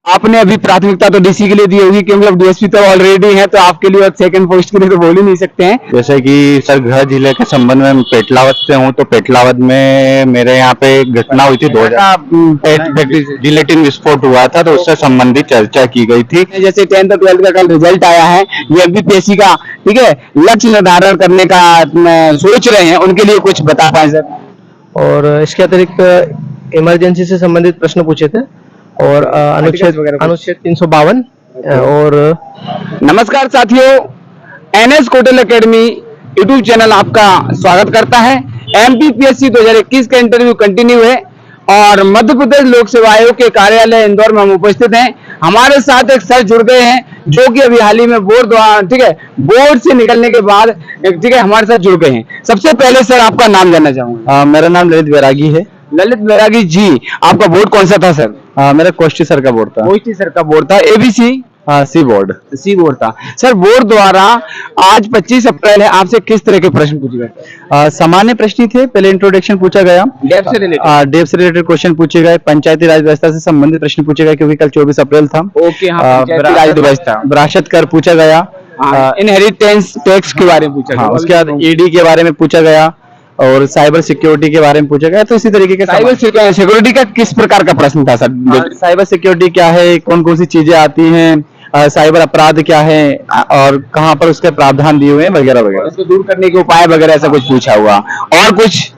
आपने अभी प्राथमिकता तो डीसी के लिए दी होगी क्योंकि अब डीएसपी तो ऑलरेडी है, तो आपके लिए सेकंड पोस्ट के लिए तो बोल ही नहीं सकते हैं। जैसे कि सर गृह जिले के संबंध में पेटलावद से हूँ, तो पेटलावद में मेरे यहाँ पे एक घटना हुई थी 2000 जिलेटिन विस्फोट हुआ था, तो उससे संबंधित चर्चा की गई थी। जैसे 10th और 12th का कल रिजल्ट आया है, ये एमपीपीएससी का, ठीक है, लक्ष्य निर्धारण करने का सोच रहे हैं, उनके लिए कुछ बता पाए सर। और इसके अतिरिक्त इमरजेंसी से संबंधित प्रश्न पूछे थे और अनुच्छेद 352 और नमस्कार साथियों, NS Kotal academy YouTube channel आपका स्वागत करता है। एमपीपीएससी 2021 का इंटरव्यू कंटिन्यू है और मध्य प्रदेश लोक सेवा आयोग के कार्यालय इंदौर में हम उपस्थित हैं। हमारे साथ एक सर जुड़ गए हैं जो कि अभी हाल ही में बोर्ड द्वारा, ठीक है, बोर्ड से निकलने के बाद, ठीक है, हमारे साथ जुड़ गए हैं। सबसे पहले सर आपका नाम जानना चाहूंगा। मेरा नाम ललित बैरागी है। ललित बैरागी जी, आपका बोर्ड कौन सा था सर? मेरा कोष्ठी सर का बोर्ड था। कोष्ठी सर का बोर्ड था। एबीसी सी बोर्ड था। सर बोर्ड द्वारा आज 25 अप्रैल है, आपसे किस तरह के प्रश्न पूछे गए? सामान्य प्रश्न ही थे। पहले इंट्रोडक्शन पूछा गया, डेप से रिलेटेड क्वेश्चन पूछे गए, पंचायती राज व्यवस्था से संबंधित प्रश्न पूछे गए क्योंकि कल 24 अप्रैल था। ओके, पंचायती राज व्यवस्था, विरासत कर पूछा गया, इनहेरिटेंस टैक्स के बारे में पूछा गया, उसके बाद ईडी के बारे में पूछा गया और साइबर सिक्योरिटी के बारे में पूछा गया। तो इसी तरीके के साइबर सिक्योरिटी का किस प्रकार का प्रश्न था सर? साइबर सिक्योरिटी क्या है, कौन कौन सी चीजें आती हैं, साइबर अपराध क्या है और कहाँ पर उसके प्रावधान दिए हुए हैं, वगैरह वगैरह। उसको दूर करने के उपाय वगैरह ऐसा कुछ पूछा हुआ। और कुछ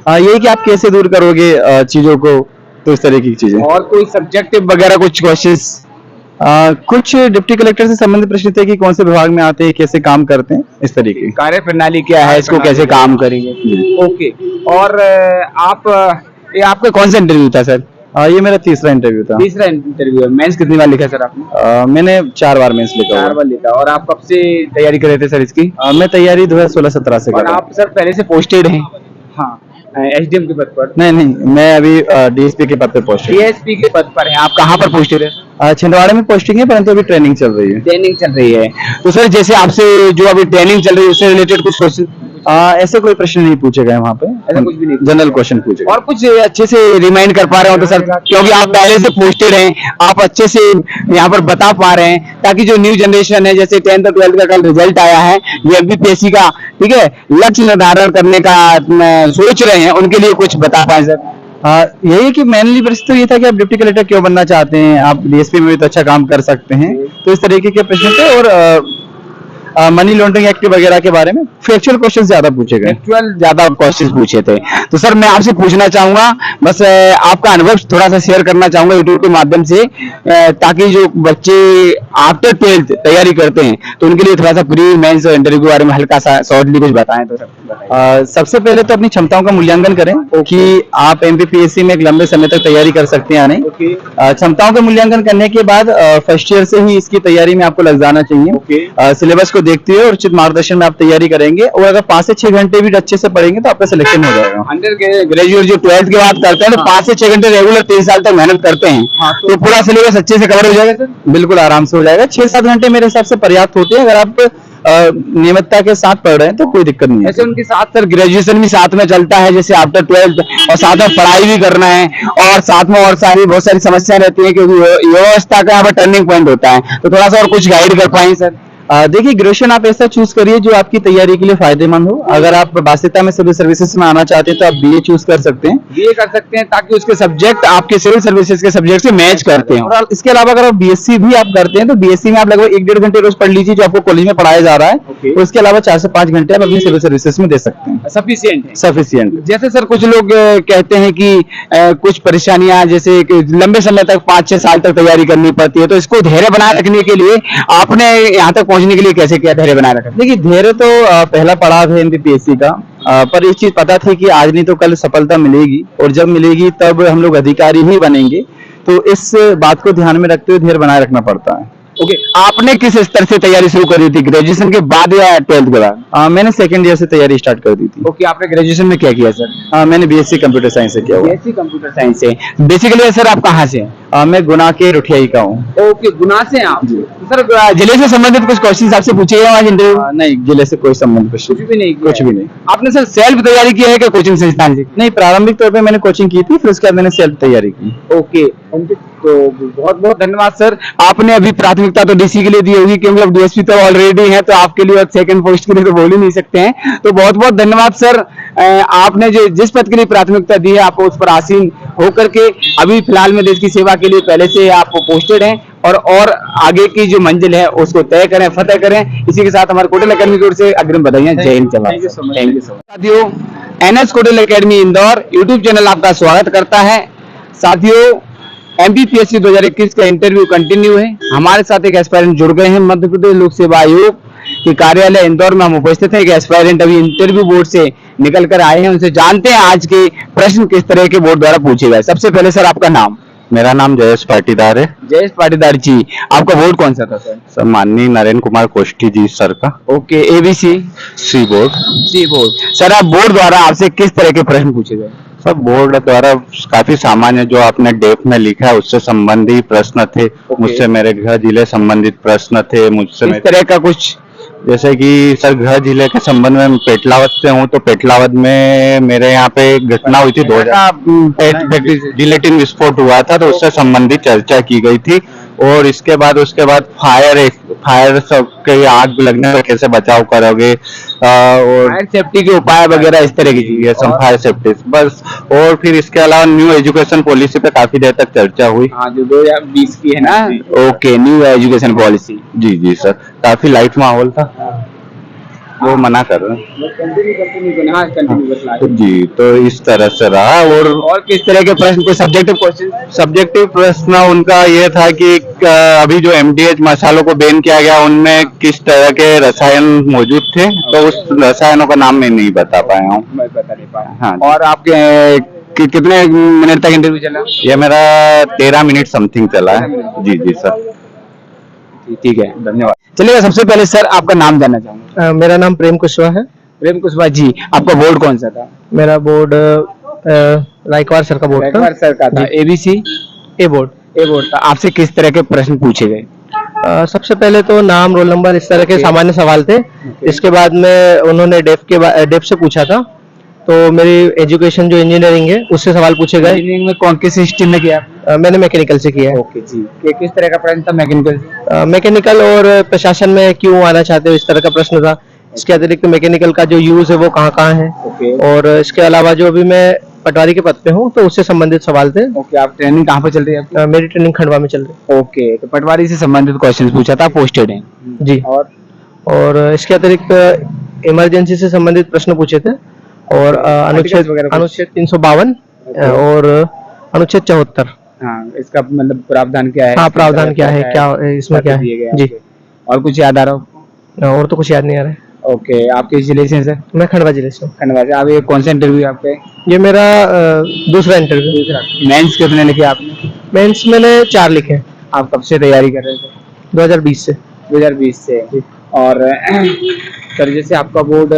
यही कि आप कैसे दूर करोगे चीजों को, तो इस तरीके की चीजें। और कोई सब्जेक्टिव वगैरह कुछ क्वेश्चंस? कुछ डिप्टी कलेक्टर से संबंधित प्रश्न थे कि कौन से विभाग में आते हैं, कैसे काम करते हैं, इस तरीके। कार्य प्रणाली क्या है, इसको कैसे काम करेंगे। ओके, और ये आपका कौन सा इंटरव्यू था सर? ये मेरा तीसरा इंटरव्यू था। तीसरा इंटरव्यू है। मेंस कितनी बार लिखा सर आपने? मैंने 4 बार मेंस लिखा। 4 बार लिखा। और आप कब से तैयारी कर रहे थे सर इसकी? मैं तैयारी 2016-17 से कर रहा हूं। आप सर पहले से पोस्टेड हैं? हाँ, एसडीएम के पद पर? नहीं, मैं अभी डीएसपी के पद पर पोस्टेड। डीएसपी के पद पर हैं आप? कहाँ पर पोस्टेड है? छिंदवाड़ा में पोस्टिंग है, परंतु अभी ट्रेनिंग चल रही है। ट्रेनिंग चल रही है। तो सर जैसे आपसे जो अभी ट्रेनिंग चल रही है उससे रिलेटेड कुछ क्वेश्चन? ऐसे कोई प्रश्न नहीं पूछे गए वहाँ पे, ऐसा कुछ भी नहीं, जनरल क्वेश्चन पूछे। और कुछ अच्छे से रिमाइंड कर पा रहे हो तो सर, क्योंकि आप पहले से पोस्टेड हैं, आप अच्छे से यहाँ पर बता पा रहे हैं ताकि जो न्यू जनरेशन है, जैसे 10th और 12th का कल रिजल्ट आया है, ये एमपीपीएससी का, ठीक है, लक्ष्य निर्धारण करने का सोच रहे हैं, उनके लिए कुछ बता पाए सर। यही कि मेनली प्रश्न तो ये था कि आप डिप्टी कलेक्टर क्यों बनना चाहते हैं, आप डीएसपी में भी तो अच्छा काम कर सकते हैं, तो इस तरीके के प्रश्न थे। और मनी लॉन्ड्रिंग एक्ट वगैरह के बारे में फैक्चुअल क्वेश्चन ज्यादा पूछे गए। फैक्चुअल ज्यादा क्वेश्चन पूछे थे। तो सर मैं आपसे पूछना चाहूंगा, बस आपका अनुभव थोड़ा सा शेयर करना चाहूंगा यूट्यूब के माध्यम से, ताकि जो बच्चे आफ्टर 12th तैयारी करते हैं तो उनके लिए थोड़ा सा प्री मेंस और इंटरव्यू के बारे में हल्का सा शॉर्टली कुछ बताएं तो सर। सबसे पहले तो अपनी क्षमताओं का मूल्यांकन करें कि आप एमपीपीएससी में एक लंबे समय तक तैयारी कर सकते हैं या नहीं। क्षमताओं का मूल्यांकन करने के बाद फर्स्ट ईयर से ही इसकी तैयारी में आपको लग जाना चाहिए। सिलेबस को देखते हुए और उचित मार्गदर्शन में आप तैयारी करेंगे, और अगर 5 से 6 घंटे भी अच्छे से पढ़ेंगे तो आपका सिलेक्शन हो जाएगा। अंडर ग्रेजुएट जो 12th के बाद करते हैं तो 5 से 6 घंटे रेगुलर 3 साल तक मेहनत करते हैं, तो पूरा सिलेबस अच्छे से कवर हो जाएगा सर? बिल्कुल आराम से हो जाएगा। 6-7 घंटे मेरे हिसाब से पर्याप्त होते हैं अगर आप नियमितता के साथ पढ़ रहे हैं तो कोई दिक्कत नहीं है। ऐसे उनके साथ सर ग्रेजुएशन भी साथ में चलता है, जैसे आफ्टर 12th, और साथ में पढ़ाई भी करना है, और साथ में और बहुत सारी समस्याएं रहती है क्योंकि व्यवस्था का यहाँ पर टर्निंग पॉइंट होता है, तो थोड़ा सा और कुछ गाइड कर पाएंगे सर? देखिए, ग्रेजुएशन आप ऐसा चूज करिए जो आपकी तैयारी के लिए फायदेमंद हो। अगर आप वास्तविकता में सिविल सर्विसेज में आना चाहते हैं तो आप बीए चूज कर सकते हैं। बीए कर सकते हैं ताकि उसके सब्जेक्ट आपके सिविल सर्विसेज के सब्जेक्ट से मैच करते हैं। और इसके अलावा अगर आप बीएससी भी आप करते हैं तो बीएससी में आप लगभग 1-1.5 घंटे रोज पढ़ लीजिए जो आपको कॉलेज में पढ़ाया जा रहा है। उसके अलावा 4 से 5 घंटे आप अपनी सिविल सर्विसेज में दे सकते हैं। सफिशिएंट। जैसे सर कुछ लोग कहते हैं कि कुछ परेशानियां, जैसे लंबे समय तक 5-6 साल तक तैयारी करनी पड़ती है, तो इसको धैर्य बनाए रखने के लिए आपने यहाँ तक पहुंचने के लिए कैसे किया, धैर्य बनाए रखा? देखिए, धैर्य तो पहला पड़ाव है एमपीपीएससी का, पर एक चीज पता थी कि आज नहीं तो कल सफलता मिलेगी, और जब मिलेगी तब हम लोग अधिकारी ही बनेंगे, तो इस बात को ध्यान में रखते हुए धैर्य बनाए रखना पड़ता है। ओके, आपने किस स्तर से तैयारी शुरू करी थी, ग्रेजुएशन के बाद या 12th के बाद? मैंने 2nd ईयर से तैयारी स्टार्ट कर दी थी। ओके, आपने ग्रेजुएशन में क्या किया सर? मैंने बीएससी कंप्यूटर साइंस से किया हुआ। बीएससी कंप्यूटर साइंस से। बेसिकली सर आप कहाँ से हैं? मैं गुना के रुठियाई का हूँ। ओके, गुना से आप? सर जिले से संबंधित कुछ क्वेश्चन आपसे पूछे गए आज इंटरव्यू? नहीं, जिले से कोई संबंध कुछ भी नहीं। आपने सर सेल्फ तैयारी की है क्या कोचिंग संस्थान से? नहीं, प्रारंभिक तौर पे मैंने कोचिंग की थी, फिर उसके बाद मैंने सेल्फ तैयारी की। ओके, तो बहुत बहुत धन्यवाद सर। आपने अभी प्राथमिकता तो डीसी के लिए दी होगी, कि मतलब डीएसपी तो ऑलरेडी है, तो आपके लिए सेकंड पोस्ट के लिए तो बोल ही नहीं सकते हैं। तो बहुत बहुत धन्यवाद सर। आपने जो जिस पद के लिए प्राथमिकता दी है, आपको उस पर आसीन होकर के अभी फिलहाल में देश की सेवा के लिए पहले से आप पोस्टेड हैं, और आगे की जो मंजिल है उसको तय करें, फतेह करें। इसी के साथ हमारे कोटल अकेडमी की ओर से अग्रिम बधाइयां। जय Hind. Thank you so much साथियों। NS Kotal academy Indore YouTube channel आपका स्वागत करता है। साथियों, एमपीपीएससी 2021 का इंटरव्यू कंटिन्यू है। हमारे साथ एक एस्पायरेंट जुड़ गए हैं। मध्य प्रदेश लोक सेवा आयोग के कार्यालय इंदौर में हम उपस्थित हैं। एक एस्पायरेंट अभी इंटरव्यू बोर्ड से निकल कर आए हैं, उनसे जानते हैं आज के प्रश्न किस तरह के बोर्ड द्वारा पूछे गए। सबसे पहले सर आपका नाम। मेरा नाम जयेश पाटीदार है। जयेश पाटीदार जी, आपका बोर्ड कौन सा था सर? सर माननीय नरेंद्र कुमार कोष्ठी जी सर का। Okay, ABC C board. C board. Sir आप बोर्ड द्वारा आपसे किस तरह के प्रश्न पूछे गए? सब बोर्ड द्वारा काफी सामान्य जो आपने डेप में लिखा है उससे संबंधित प्रश्न थे। मुझसे मेरे गृह जिले संबंधित प्रश्न थे। मुझसे इस तरह का कुछ, जैसे कि सर गृह जिले के संबंध में पेटलावद से हूँ, तो पेटलावद में मेरे यहाँ पे एक घटना हुई थी 2000 जिलेटिन विस्फोट हुआ था, तो उससे संबंधित चर्चा की गई थी। और उसके बाद फायर सबके आग लगने से कैसे बचाव करोगे, और फायर सेफ्टी के उपाय वगैरह इस तरह की चीजें। ये सब फायर सेफ्टी बस। और फिर इसके अलावा न्यू एजुकेशन पॉलिसी पे काफी देर तक चर्चा हुई। हाँ, जो 2020 की है ना। Okay, new education policy. जी जी सर, काफी लाइट माहौल था। वो मना कर रहे हैं। जी, तो इस तरह से रहा। और किस तरह के प्रश्न, कोई सब्जेक्टिव क्वेश्चन? सब्जेक्टिव प्रश्न उनका ये था कि अभी जो एमडीएच मसालों को बैन किया गया उनमें किस तरह के रसायन मौजूद थे, तो उस रसायनों का नाम मैं नहीं बता पाया हूँ। मैं बता नहीं पाया। हाँ। और आपके कितने मिनट तक इंटरव्यू चला? ये मेरा 13 मिनट समथिंग चला है। जी जी सर। ठीक है, धन्यवाद। चलिए, सबसे पहले सर आपका नाम जानना चाहूंगा। मेरा नाम प्रेम कुशवाहा है। प्रेम कुशवाहा जी, आपका बोर्ड कौन सा था? मेरा बोर्ड रायकवार सर का बोर्ड था। रायकवार सर का था। एबीसी ए बोर्ड। ए बोर्ड था। आपसे किस तरह के प्रश्न पूछे गए? सबसे पहले तो नाम, रोल नंबर, इस तरह के सामान्य सवाल थे। इसके बाद में उन्होंने डेफ से पूछा था, तो मेरी एजुकेशन जो इंजीनियरिंग है उससे सवाल पूछे गए। इंजीनियरिंग में कौन किस स्ट्रीम में किया? मैंने मैकेनिकल से किया है। ओके जी। किस तरह का प्रश्न था मैकेनिकल से? मैकेनिकल और प्रशासन में क्यों आना चाहते हो, इस तरह का प्रश्न था। इसके अतिरिक्त मैकेनिकल का जो यूज है वो कहाँ कहाँ है। ओके। और इसके अलावा जो अभी मैं पटवारी के पद पे हूँ, तो उससे संबंधित सवाल थे। ओके, आप ट्रेनिंग कहाँ पर चल रही है आपकी? मेरी ट्रेनिंग खंडवा में चल रही ओके, तो पटवारी से संबंधित क्वेश्चन पूछा था, पोस्टेड है जी। और इसके अतिरिक्त इमरजेंसी से संबंधित प्रश्न पूछे थे, और अनुच्छेद 352 और अनुच्छेद 74। हाँ, इसका मतलब प्रावधान क्या है? हाँ, प्रावधान क्या है, क्या इसमें क्या है जी। और कुछ याद आ रहा हो? और तो कुछ याद नहीं आ रहा है। ओके, आप किस जिले से हैं सर? मैं खंडवा जिले से हूँ। खंडवा से। आप ये कौन सा इंटरव्यू आपका? ये मेरा दूसरा इंटरव्यू। दूसरा। मेंस कितने लिखे आपने? मेंस मैंने 4 लिखे। आप कब से तैयारी कर रहे थे? 2020 से। 2020 से। और सर जैसे आपका बोर्ड,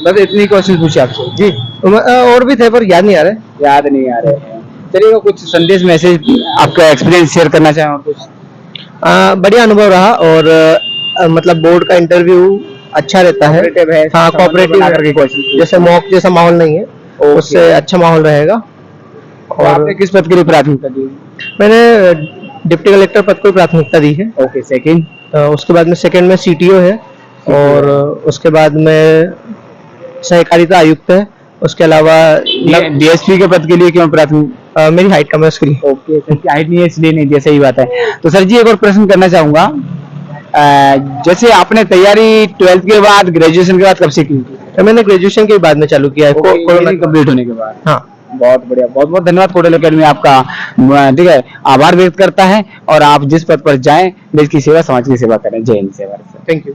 बस इतनी क्वेश्चन पूछे आपसे जी। और भी थे पर याद नहीं आ रहे। याद नहीं आ रहे हैं। चलिए, कुछ संदेश, मैसेज, आपका एक्सपीरियंस शेयर करना चाहें और कुछ? बढ़िया अनुभव रहा, और मतलब बोर्ड का इंटरव्यू अच्छा रहता है। हाँ, कोऑपरेटिव, जैसे मॉक जैसा माहौल नहीं है, उससे अच्छा माहौल रहेगा। और आपने किस पद के लिए प्राथमिकता दी? मैंने डिप्टी कलेक्टर पद को प्राथमिकता दी है। Okay, second? उसके बाद में सेकंड में सीटीओ है, और उसके बाद में सहकारिता आयुक्त है। उसके अलावा डीएसपी के पद के लिए क्यों प्राथमिक? मेरी हाइट कम है उसके लिए। ओके, हाइट नहीं है इसलिए नहीं दिया, सही बात है। तो सर जी, एक और प्रश्न करना चाहूंगा। जैसे आपने तैयारी 12th के बाद, ग्रेजुएशन के बाद कब से की? मैंने ग्रेजुएशन के बाद में चालू किया है, कोरोना कंप्लीट होने के बाद। हाँ, बहुत बढ़िया, बहुत बहुत धन्यवाद। कोटल अकेडमी आपका ठीक है आभार व्यक्त करता है, और आप जिस पद पर जाएं, देश की सेवा, समाज की सेवा करें। जय हिंद। सेवा। Thank you.